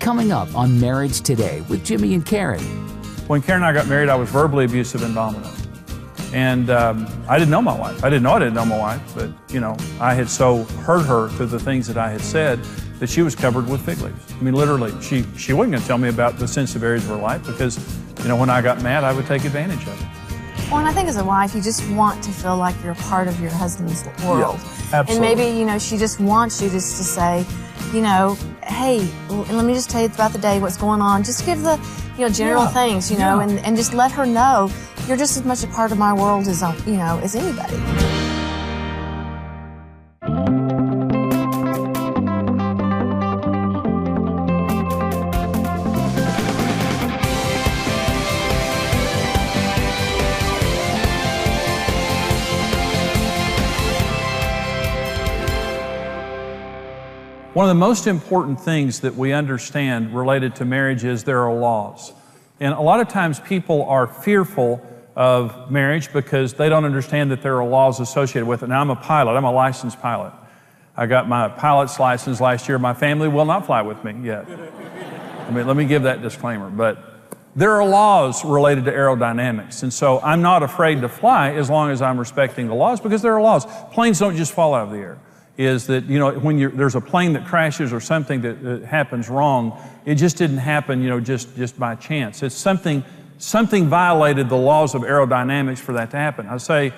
coming up on Marriage Today with Jimmy and Karen. When Karen and I got married, I was verbally abusive and dominant. And I didn't know my wife. I didn't know my wife, but I had so hurt her through the things that I had said that she was covered with fig leaves. I mean, literally, she wasn't going to tell me about the sensitive areas of her life because, when I got mad, I would take advantage of it. Well, and I think as a wife, you just want to feel like you're a part of your husband's world. Yeah, absolutely. And maybe, she just wants you just to say, hey, let me just tell you about the day, what's going on. Just give the, general things, and just let her know you're just as much a part of my world as, as anybody. One of the most important things that we understand related to marriage is there are laws. And a lot of times people are fearful of marriage because they don't understand that there are laws associated with it. Now, I'm a pilot. I'm a licensed pilot. I got my pilot's license last year. My family will not fly with me yet. Let me give that disclaimer. But there are laws related to aerodynamics. And so I'm not afraid to fly as long as I'm respecting the laws because there are laws. Planes don't just fall out of the air. Is that, when there's a plane that crashes or something that happens wrong, it just didn't happen, just by chance. It's something violated the laws of aerodynamics for that to happen. I say,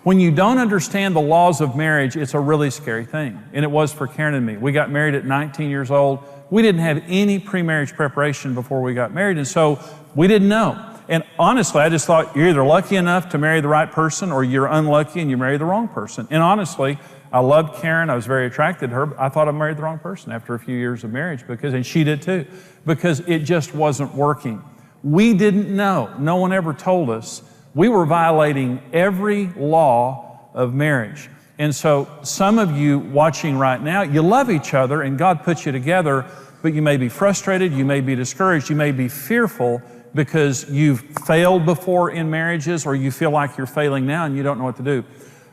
when you don't understand the laws of marriage, it's a really scary thing. And it was for Karen and me. We got married at 19 years old. We didn't have any pre-marriage preparation before we got married, and so we didn't know. And honestly, I just thought you're either lucky enough to marry the right person or you're unlucky and you marry the wrong person. And honestly, I loved Karen. I was very attracted to her. I thought I married the wrong person after a few years of marriage and she did too, because it just wasn't working. We didn't know. No one ever told us. We were violating every law of marriage. And so some of you watching right now, you love each other and God put you together, but you may be frustrated, you may be discouraged, you may be fearful because you've failed before in marriages or you feel like you're failing now and you don't know what to do.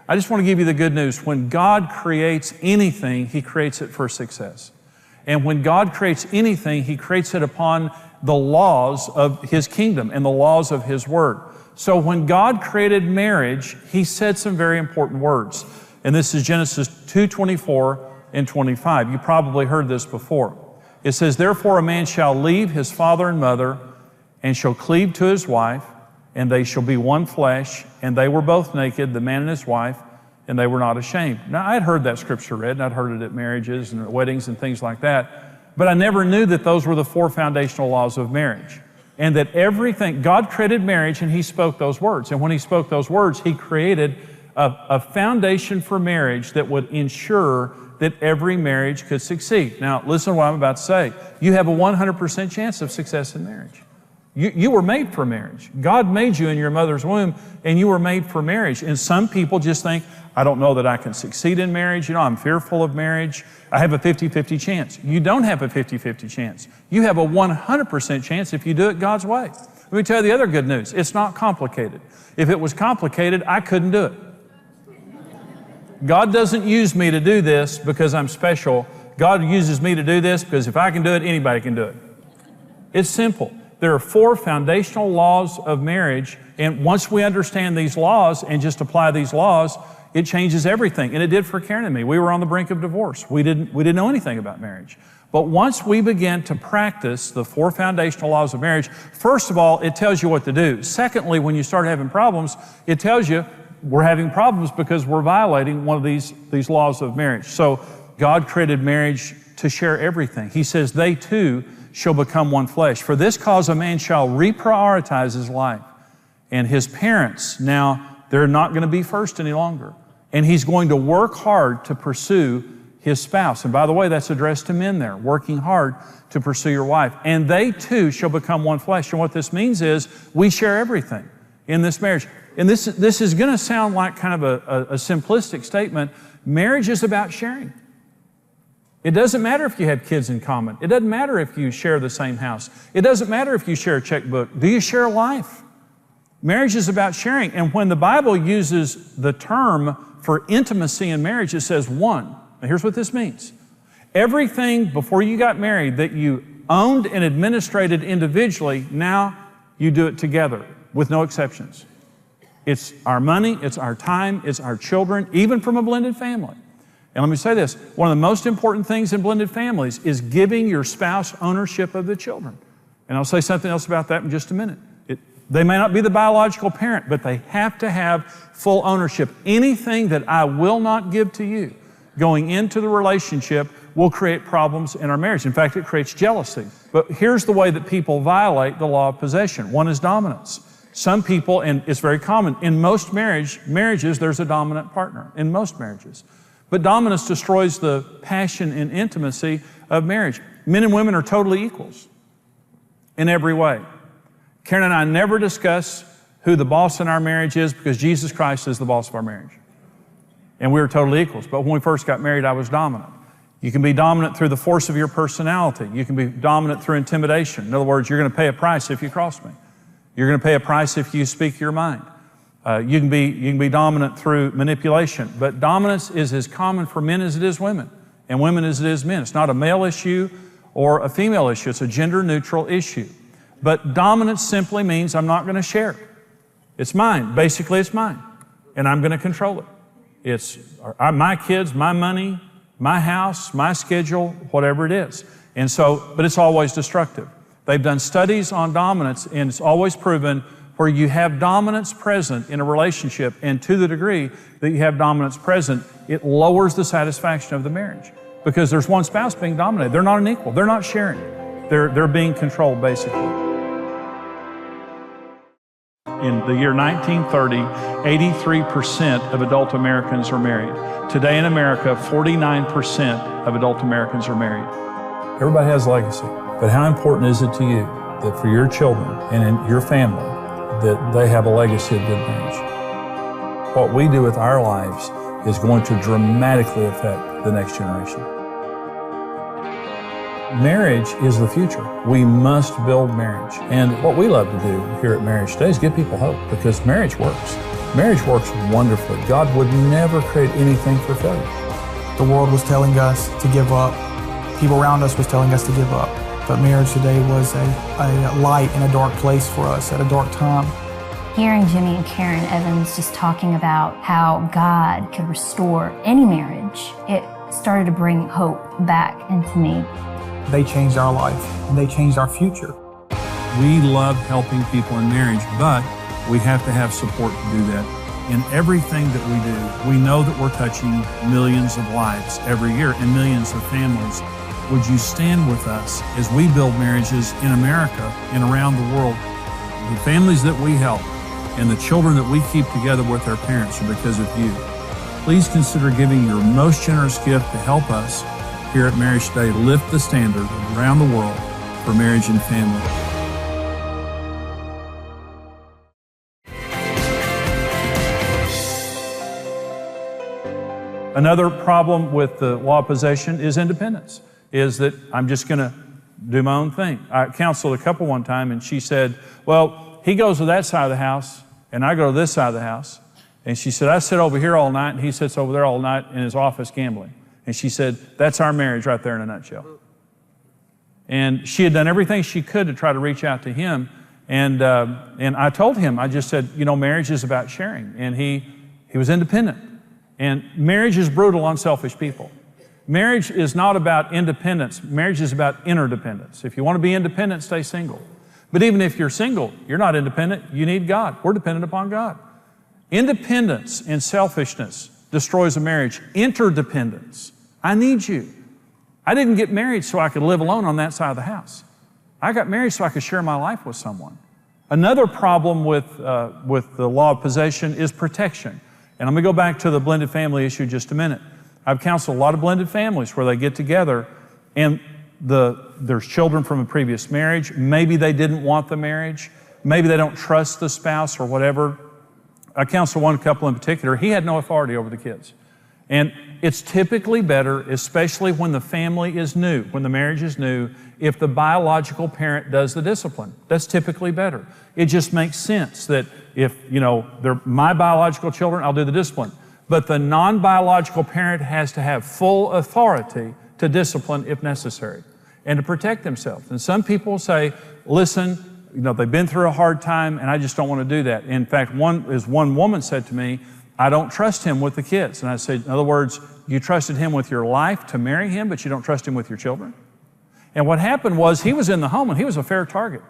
I just want to give you the good news. When God creates anything, He creates it for success. And when God creates anything, He creates it upon the laws of His kingdom and the laws of His Word. So when God created marriage, He said some very important words. And this is Genesis 2:24 and 25. You probably heard this before. It says, "Therefore a man shall leave his father and mother and shall cleave to his wife, and they shall be one flesh, and they were both naked, the man and his wife, and they were not ashamed." Now, I'd heard that scripture read, and I'd heard it at marriages and at weddings and things like that, but I never knew that those were the 4 foundational laws of marriage, and that everything, God created marriage, and He spoke those words, and when He spoke those words, He created a foundation for marriage that would ensure that every marriage could succeed. Now, listen to what I'm about to say. You have a 100% chance of success in marriage. You were made for marriage. God made you in your mother's womb, and you were made for marriage. And some people just think, I don't know that I can succeed in marriage. I'm fearful of marriage. I have a 50-50 chance. You don't have a 50-50 chance. You have a 100% chance if you do it God's way. Let me tell you the other good news. It's not complicated. If it was complicated, I couldn't do it. God doesn't use me to do this because I'm special. God uses me to do this because if I can do it, anybody can do it. It's simple. There are 4 foundational laws of marriage, and once we understand these laws and just apply these laws, it changes everything. And it did for Karen and me. We were on the brink of divorce. We didn't know anything about marriage. But once we began to practice the 4 foundational laws of marriage, first of all, it tells you what to do. Secondly, when you start having problems, it tells you we're having problems because we're violating one of these laws of marriage. So God created marriage to share everything. He says they too shall become one flesh. For this cause a man shall reprioritize his life. And his parents, now they're not going to be first any longer. And he's going to work hard to pursue his spouse. And by the way, that's addressed to men there, working hard to pursue your wife. And they too shall become one flesh. And what this means is we share everything in this marriage. And this is going to sound like kind of a simplistic statement. Marriage is about sharing. It doesn't matter if you have kids in common. It doesn't matter if you share the same house. It doesn't matter if you share a checkbook. Do you share life? Marriage is about sharing. And when the Bible uses the term for intimacy in marriage, it says one. Now here's what this means. Everything before you got married that you owned and administrated individually, now you do it together with no exceptions. It's our money, it's our time, it's our children, even from a blended family. And let me say this, one of the most important things in blended families is giving your spouse ownership of the children. And I'll say something else about that in just a minute. They may not be the biological parent, but they have to have full ownership. Anything that I will not give to you going into the relationship will create problems in our marriage. In fact, it creates jealousy. But here's the way that people violate the law of possession. One is dominance. Some people, and it's very common, in most marriages, there's a dominant partner, in most marriages. But dominance destroys the passion and intimacy of marriage. Men and women are totally equals in every way. Karen and I never discuss who the boss in our marriage is because Jesus Christ is the boss of our marriage. And we were totally equals. But when we first got married, I was dominant. You can be dominant through the force of your personality. You can be dominant through intimidation. In other words, you're going to pay a price if you cross me. You're going to pay a price if you speak your mind. You can be dominant through manipulation. But dominance is as common for men as it is women, and women as it is men. It's not a male issue or a female issue. It's a gender-neutral issue. But dominance simply means I'm not going to share it. It's mine. Basically, it's mine. And I'm going to control it. It's my kids, my money, my house, my schedule, whatever it is. And so, but it's always destructive. They've done studies on dominance, and it's always proven where you have dominance present in a relationship, and to the degree that you have dominance present, it lowers the satisfaction of the marriage because there's one spouse being dominated. They're not an equal. They're not sharing. They're being controlled, basically. In the year 1930, 83% of adult Americans are married. Today in America, 49% of adult Americans are married. Everybody has legacy, but how important is it to you that for your children and in your family that they have a legacy of good marriage? What we do with our lives is going to dramatically affect the next generation. Marriage is the future. We must build marriage. And what we love to do here at Marriage Today is give people hope because marriage works. Marriage works wonderfully. God would never create anything for failure. The world was telling us to give up. People around us was telling us to give up. But Marriage Today was a light in a dark place for us at a dark time. Hearing Jimmy and Karen Evans just talking about how God could restore any marriage, it started to bring hope back into me. They changed our life, and they changed our future. We love helping people in marriage, but we have to have support to do that. In everything that we do, we know that we're touching millions of lives every year and millions of families. Would you stand with us as we build marriages in America and around the world? The families that we help and the children that we keep together with their parents are because of you. Please consider giving your most generous gift to help us here at Marriage Today lift the standard around the world for marriage and family. Another problem with the law of possession is independence, is that I'm just going to do my own thing. I counseled a couple one time, and she said, well, he goes to that side of the house, and I go to this side of the house. And she said, I sit over here all night, and he sits over there all night in his office gambling. And she said, that's our marriage right there in a nutshell. And she had done everything she could to try to reach out to him. And I told him, I just said, you know, marriage is about sharing. And he was independent. And marriage is brutal on selfish people. Marriage is not about independence. Marriage is about interdependence. If you want to be independent, stay single. But even if you're single, you're not independent. You need God. We're dependent upon God. Independence and selfishness destroys a marriage. Interdependence. I need you. I didn't get married so I could live alone on that side of the house. I got married so I could share my life with someone. Another problem with the law of possession is protection. And I'm going to go back to the blended family issue just a minute. I've counseled a lot of blended families where they get together and there's children from a previous marriage. Maybe they didn't want the marriage. Maybe they don't trust the spouse or whatever. I counseled one couple in particular. He had no authority over the kids. And it's typically better, especially when the family is new, when the marriage is new, if the biological parent does the discipline. That's typically better. It just makes sense that if, you know, they're my biological children, I'll do the discipline. But the non-biological parent has to have full authority to discipline if necessary. and to protect themselves. And some people say, listen, they've been through a hard time, and I just don't want to do that. In fact, one woman said to me, I don't trust him with the kids. And I said, in other words, you trusted him with your life to marry him, but you don't trust him with your children? And what happened was he was in the home, and he was a fair target.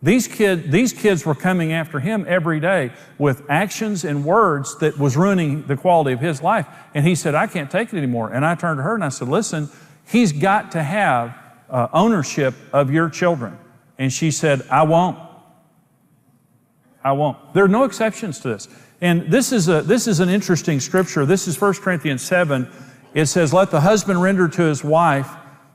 These kids were coming after him every day with actions and words that was ruining the quality of his life. And he said, I can't take it anymore. And I turned to her and I said, listen, he's got to have ownership of your children. And she said, I won't. I won't. There are no exceptions to this. And this is an interesting scripture. This is 1 Corinthians 7. It says, let the husband render to his wife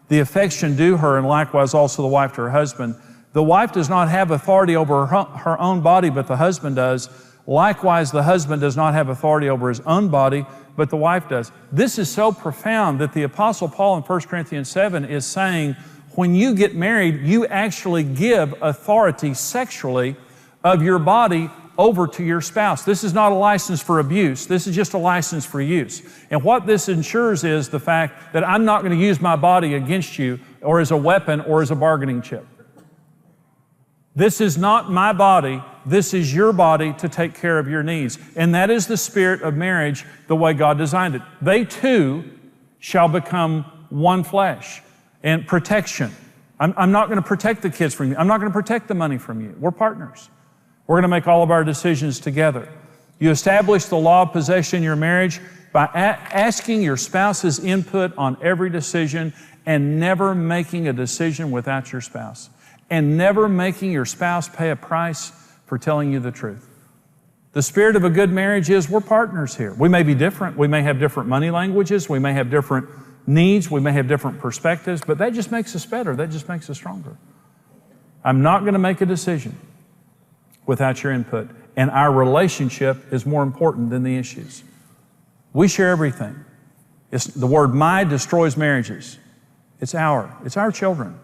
the affection due her, and likewise also the wife to her husband. The wife does not have authority over her own body, but the husband does. Likewise, the husband does not have authority over his own body, but the wife does. This is so profound that the Apostle Paul in 1 Corinthians 7 is saying, when you get married, you actually give authority sexually of your body over to your spouse. This is not a license for abuse. This is just a license for use. And what this ensures is the fact that I'm not going to use my body against you or as a weapon or as a bargaining chip. This is not my body. This is your body to take care of your needs. And that is the spirit of marriage, the way God designed it. They too shall become one flesh. And protection. I'm not going to protect the kids from you. I'm not going to protect the money from you. We're partners. We're going to make all of our decisions together. You establish the law of possession in your marriage by asking your spouse's input on every decision and never making a decision without your spouse. And never making your spouse pay a price for telling you the truth. The spirit of a good marriage is we're partners here. We may be different. We may have different money languages. We may have different needs. We may have different perspectives, but that just makes us better. That just makes us stronger. I'm not going to make a decision without your input. And our relationship is more important than the issues. We share everything. The word "my" destroys marriages. It's our children.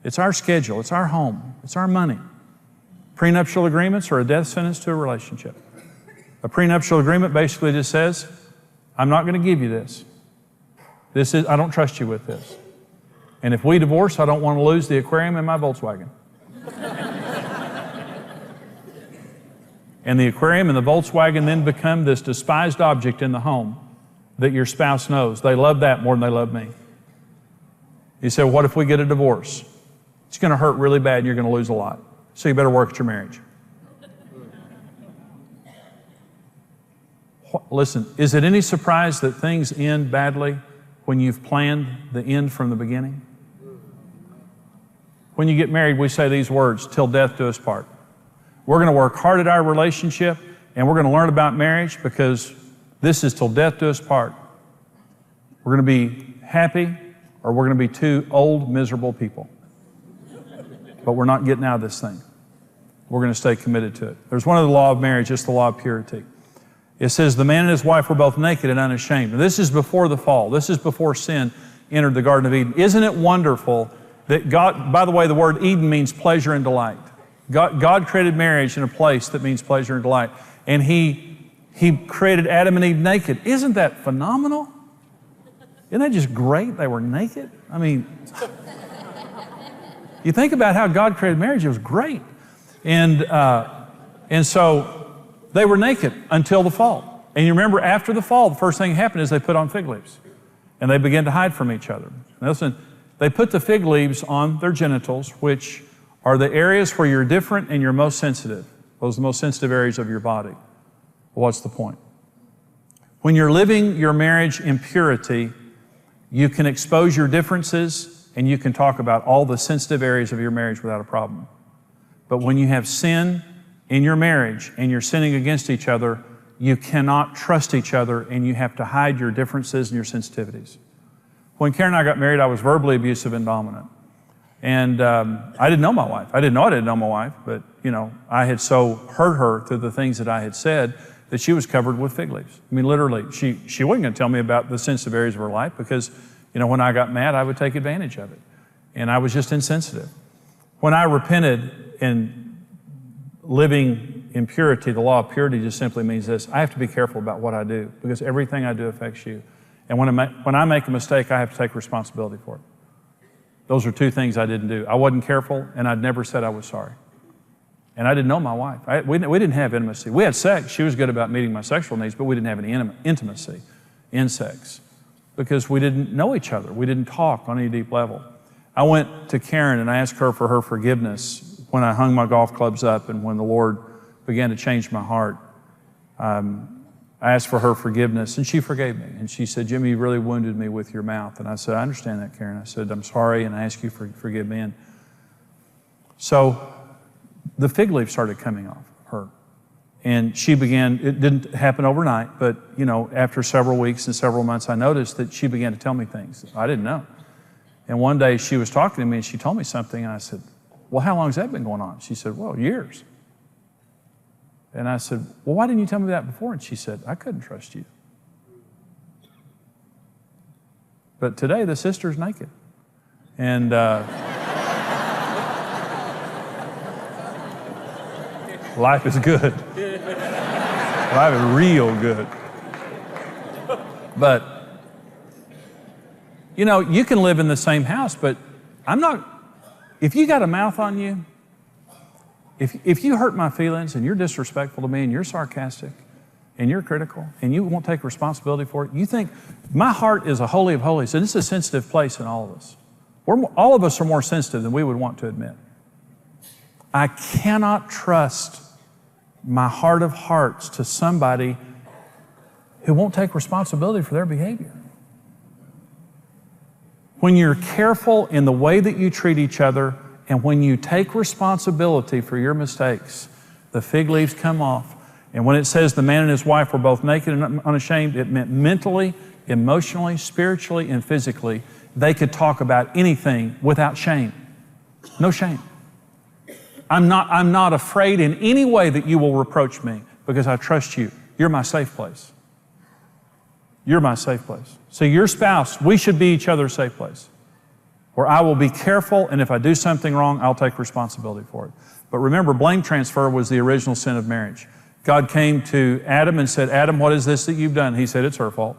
It's our schedule. It's our home. It's our money. Prenuptial agreements are a death sentence to a relationship. A prenuptial agreement basically just says, I'm not going to give you this. I don't trust you with this. And if we divorce, I don't want to lose the aquarium in my Volkswagen. And the aquarium and the Volkswagen then become this despised object in the home that your spouse knows. They love that more than they love me. You say, well, what if we get a divorce? It's going to hurt really bad and you're going to lose a lot. So you better work at your marriage. Listen, is it any surprise that things end badly when you've planned the end from the beginning? When you get married, we say these words, till death do us part. We're going to work hard at our relationship and we're going to learn about marriage because this is till death do us part. We're going to be happy or we're going to be two old, miserable people. But we're not getting out of this thing. We're going to stay committed to it. There's one other law of marriage, it's the law of purity. It says the man and his wife were both naked and unashamed. This is before the fall. This is before sin entered the Garden of Eden. Isn't it wonderful that God, by the way, the word Eden means pleasure and delight. God created marriage in a place that means pleasure and delight. And He created Adam and Eve naked. Isn't that phenomenal? Isn't that just great? They were naked. I mean, you think about how God created marriage, it was great. And so they were naked until the fall. And you remember after the fall, the first thing that happened is they put on fig leaves. And they began to hide from each other. Now listen, they put the fig leaves on their genitals, which are the areas where you're different and you're most sensitive. Those are the most sensitive areas of your body. Well, what's the point? When you're living your marriage in purity, you can expose your differences and you can talk about all the sensitive areas of your marriage without a problem. But when you have sin in your marriage and you're sinning against each other, you cannot trust each other and you have to hide your differences and your sensitivities. When Karen and I got married, I was verbally abusive and dominant. And I didn't know my wife. I didn't know my wife, but I had so hurt her through the things that I had said that she was covered with fig leaves. I mean, literally, she wasn't going to tell me about the sensitive areas of her life because, when I got mad, I would take advantage of it. And I was just insensitive. When I repented in living in purity, the law of purity just simply means this: I have to be careful about what I do because everything I do affects you. And when I make a mistake, I have to take responsibility for it. Those are two things I didn't do. I wasn't careful, and I'd never said I was sorry. And I didn't know my wife. We didn't have intimacy. We had sex. She was good about meeting my sexual needs, but we didn't have any intimacy in sex because we didn't know each other. We didn't talk on any deep level. I went to Karen and I asked her for her forgiveness when I hung my golf clubs up and when the Lord began to change my heart. I asked for her forgiveness, and she forgave me. And she said, Jimmy, you really wounded me with your mouth. And I said, I understand that, Karen. I said, I'm sorry, and I ask you to forgive me. And so the fig leaf started coming off her. And she began, it didn't happen overnight, but after several weeks and several months, I noticed that she began to tell me things I didn't know. And one day she was talking to me, and she told me something, and I said, well, how long has that been going on? She said, well, years. And I said, well, why didn't you tell me that before? And she said, I couldn't trust you. But today, the sister's naked. And life is good. Life is real good. But, you can live in the same house, but if you got a mouth on you, if you hurt my feelings and you're disrespectful to me and you're sarcastic and you're critical and you won't take responsibility for it, you think my heart is a holy of holies, and it's a sensitive place in all of us. All of us are more sensitive than we would want to admit. I cannot trust my heart of hearts to somebody who won't take responsibility for their behavior. When you're careful in the way that you treat each other, and when you take responsibility for your mistakes, the fig leaves come off. And when it says the man and his wife were both naked and unashamed, it meant mentally, emotionally, spiritually, and physically, they could talk about anything without shame. No shame. I'm not afraid in any way that you will reproach me because I trust you. You're my safe place. You're my safe place. So your spouse, we should be each other's safe place, where I will be careful, and if I do something wrong, I'll take responsibility for it. But remember, blame transfer was the original sin of marriage. God came to Adam and said, Adam, what is this that you've done? He said, it's her fault.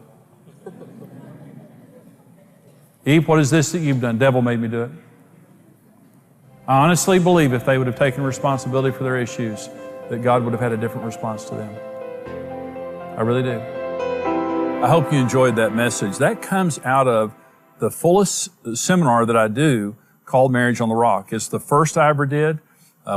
Eve, what is this that you've done? Devil made me do it. I honestly believe if they would have taken responsibility for their issues, that God would have had a different response to them. I really do. I hope you enjoyed that message. That comes out of the fullest seminar that I do called Marriage on the Rock. It's the first I ever did.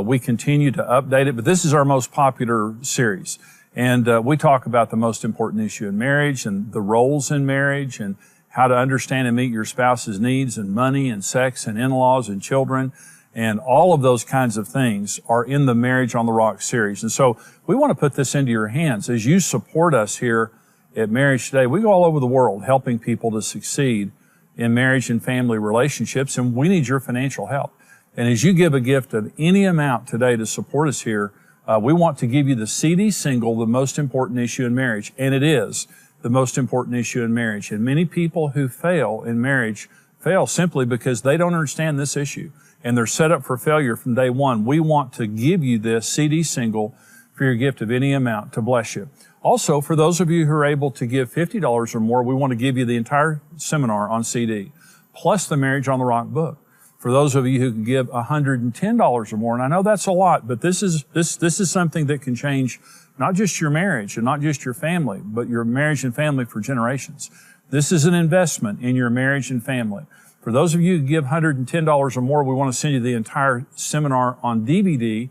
We continue to update it, but this is our most popular series. And we talk about the most important issue in marriage and the roles in marriage and how to understand and meet your spouse's needs and money and sex and in-laws and children. And all of those kinds of things are in the Marriage on the Rock series. And so we want to put this into your hands. As you support us here at Marriage Today, we go all over the world helping people to succeed in marriage and family relationships, and we need your financial help. And as you give a gift of any amount today to support us here, we want to give you the CD single, The Most Important Issue in Marriage. And it is the most important issue in marriage. And many people who fail in marriage fail simply because they don't understand this issue. And they're set up for failure from day one. We want to give you this CD single for your gift of any amount to bless you. Also, for those of you who are able to give $50 or more, we want to give you the entire seminar on CD, plus the Marriage on the Rock book. For those of you who can give $110 or more, and I know that's a lot, but this is something that can change not just your marriage and not just your family, but your marriage and family for generations. This is an investment in your marriage and family. For those of you who give $110 or more, we want to send you the entire seminar on DVD,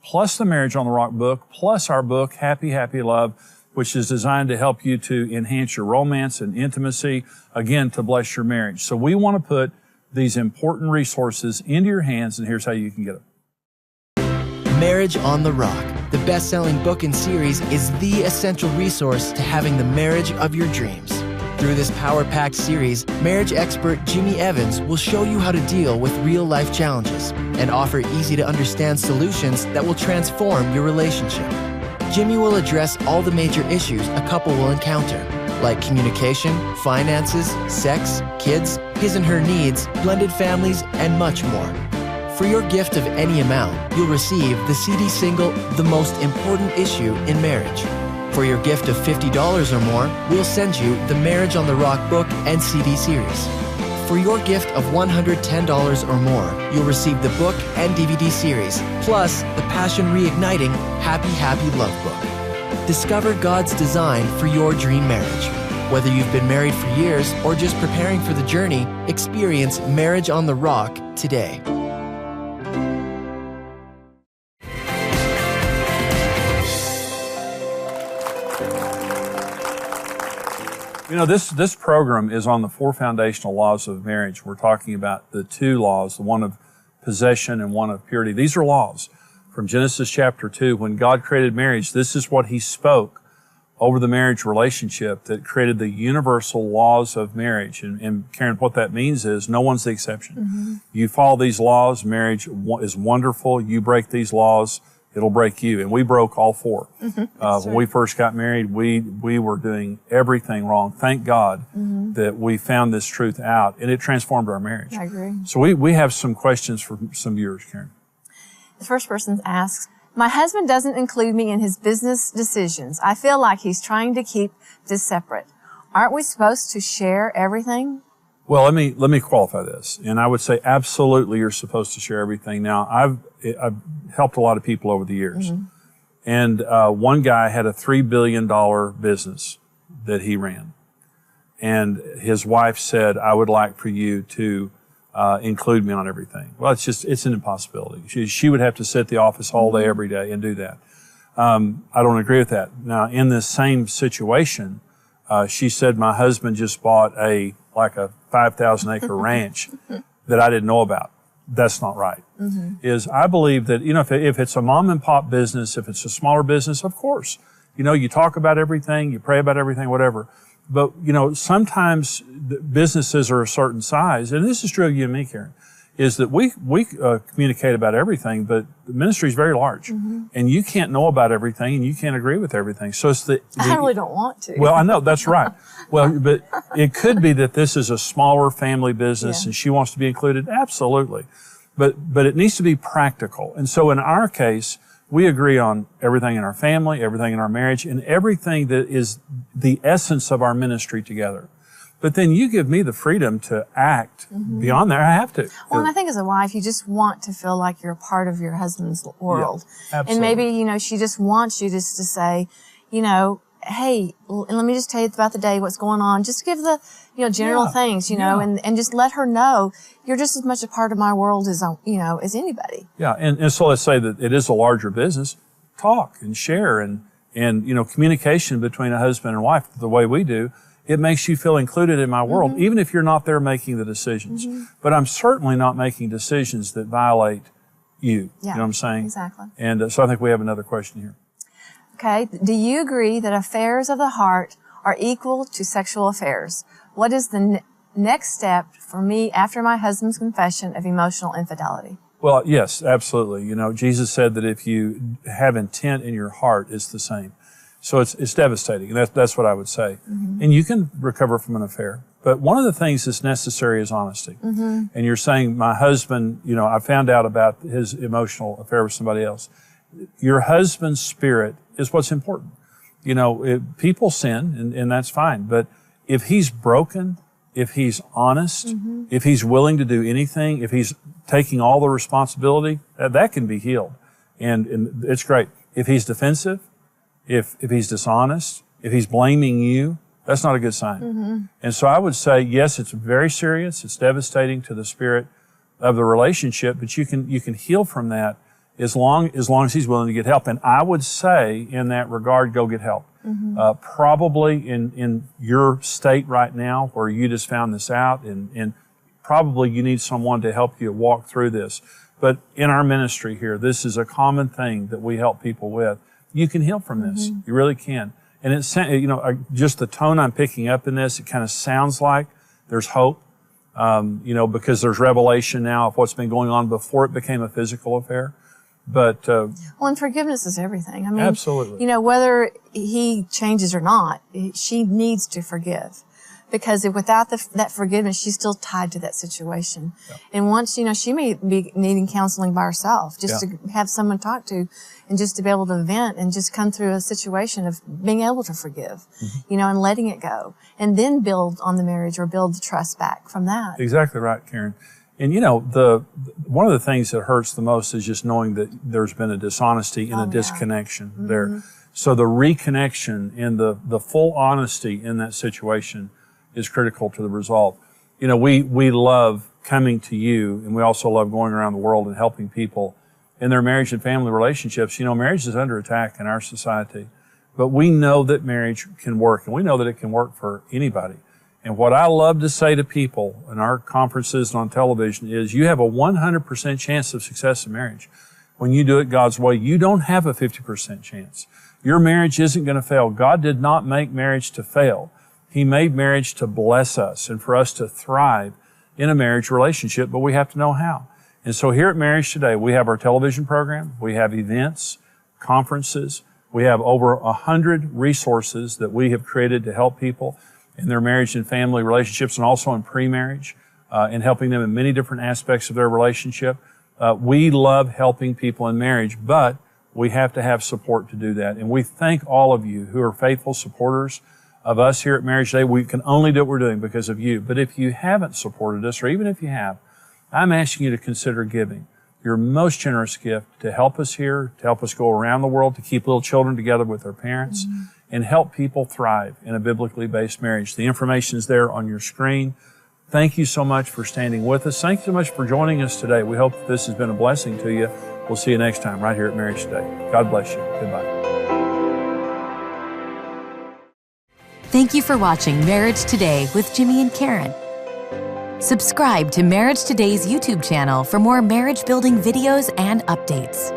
plus the Marriage on the Rock book, plus our book, Happy, Happy Love, which is designed to help you to enhance your romance and intimacy, again, to bless your marriage. So we want to put these important resources into your hands, and here's how you can get them. Marriage on the Rock, the best-selling book and series, is the essential resource to having the marriage of your dreams. Through this power-packed series, marriage expert Jimmy Evans will show you how to deal with real-life challenges and offer easy-to-understand solutions that will transform your relationship. Jimmy will address all the major issues a couple will encounter, like communication, finances, sex, kids, his and her needs, blended families, and much more. For your gift of any amount, you'll receive the CD single, The Most Important Issue in Marriage. For your gift of $50 or more, we'll send you the Marriage on the Rock book and CD series. For your gift of $110 or more, you'll receive the book and DVD series, plus the Passion Reigniting Happy Happy Love book. Discover God's design for your dream marriage. Whether you've been married for years or just preparing for the journey, experience Marriage on the Rock today. You know, this program is on the 4 foundational laws of marriage. We're talking about the 2 laws, the one of possession and one of purity. These are laws from Genesis chapter 2. When God created marriage, this is what He spoke over the marriage relationship that created the universal laws of marriage. And Karen, what that means is no one's the exception. Mm-hmm. You follow these laws, marriage is wonderful. You break these laws, it'll break you. And we broke all 4. Mm-hmm. When we first got married, we were doing everything wrong. Thank God that we found this truth out, and it transformed our marriage. I agree. So we have some questions from some viewers, Karen. The first person asks, my husband doesn't include me in his business decisions. I feel like he's trying to keep this separate. Aren't we supposed to share everything? Well, let me qualify this. And I would say absolutely you're supposed to share everything. Now, I've helped a lot of people over the years. Mm-hmm. And one guy had a $3 billion business that he ran. And his wife said, I would like for you to include me on everything. Well, it's an impossibility. She would have to sit at the office all day, every day and do that. I don't agree with that. Now, in this same situation, she said, my husband just bought a 5,000 acre ranch that I didn't know about. That's not right. Mm-hmm. I believe that, if it's a mom and pop business, if it's a smaller business, of course, you talk about everything, you pray about everything, whatever. But, sometimes businesses are a certain size, and this is true of you and me, Karen, is that we communicate about everything, but the ministry is very large, and you can't know about everything, and you can't agree with everything. So it's I really don't want to. Well, I know, that's right. Well, but it could be that this is a smaller family business, and she wants to be included. Absolutely. But it needs to be practical. And so in our case, we agree on everything in our family, everything in our marriage, and everything that is the essence of our ministry together. But then you give me the freedom to act beyond that. I have to. Well, and I think as a wife, you just want to feel like you're a part of your husband's world. Yeah, absolutely. And maybe, she just wants you just to say, hey, let me just tell you about the day, what's going on. Just give the, general things, and just let her know you're just as much a part of my world as, as anybody. Yeah. And so let's say that it is a larger business. Talk and share and communication between a husband and wife the way we do. It makes you feel included in my world, even if you're not there making the decisions. But I'm certainly not making decisions that violate you. Yeah, you know what I'm saying? Exactly. And so I think we have another question here. Okay. Do you agree that affairs of the heart are equal to sexual affairs? What is the next step for me after my husband's confession of emotional infidelity? Well, yes, absolutely. Jesus said that if you have intent in your heart, it's the same. So it's devastating. And that's what I would say. And you can recover from an affair. But one of the things that's necessary is honesty. And you're saying, my husband, I found out about his emotional affair with somebody else. Your husband's spirit is what's important. People sin, and that's fine. But if he's broken, if he's honest, if he's willing to do anything, if he's taking all the responsibility, that can be healed. And it's great. If he's defensive, if he's dishonest, if he's blaming you, that's not a good sign. And so I would say, yes, it's very serious. It's devastating to the spirit of the relationship, but you can heal from that as long as he's willing to get help. And I would say, in that regard, go get help. Probably in your state right now, where you just found this out, and probably you need someone to help you walk through this. But in our ministry here, this is a common thing that we help people with. You can heal from this. You really can. And it's, just the tone I'm picking up in this, it kind of sounds like there's hope, because there's revelation now of what's been going on before it became a physical affair. But and forgiveness is everything. I mean, absolutely. Whether he changes or not, she needs to forgive. Because without that forgiveness, she's still tied to that situation. Yeah. And once, she may be needing counseling by herself, just to have someone to talk to and just to be able to vent and just come through a situation of being able to forgive, and letting it go. And then build on the marriage or build the trust back from that. Exactly right, Karen. And one of the things that hurts the most is just knowing that there's been a dishonesty and a disconnection there. So the reconnection and the full honesty in that situation is critical to the resolve. We love coming to you, and we also love going around the world and helping people in their marriage and family relationships. Marriage is under attack in our society, but we know that marriage can work, and we know that it can work for anybody. And what I love to say to people in our conferences and on television is you have a 100% chance of success in marriage. When you do it God's way, you don't have a 50% chance. Your marriage isn't going to fail. God did not make marriage to fail. He made marriage to bless us and for us to thrive in a marriage relationship, but we have to know how. And so here at Marriage Today, we have our television program, we have events, conferences, we have over 100 resources that we have created to help people in their marriage and family relationships, and also in pre-marriage, and helping them in many different aspects of their relationship. We love helping people in marriage, but we have to have support to do that. And we thank all of you who are faithful supporters of us here at Marriage Today. We can only do what we're doing because of you. But if you haven't supported us, or even if you have, I'm asking you to consider giving your most generous gift to help us here, to help us go around the world, to keep little children together with their parents, and help people thrive in a biblically based marriage. The information is there on your screen. Thank you so much for standing with us. Thank you so much for joining us today. We hope that this has been a blessing to you. We'll see you next time right here at Marriage Today. God bless you. Goodbye. Thank you for watching Marriage Today with Jimmy and Karen. Subscribe to Marriage Today's YouTube channel for more marriage-building videos and updates.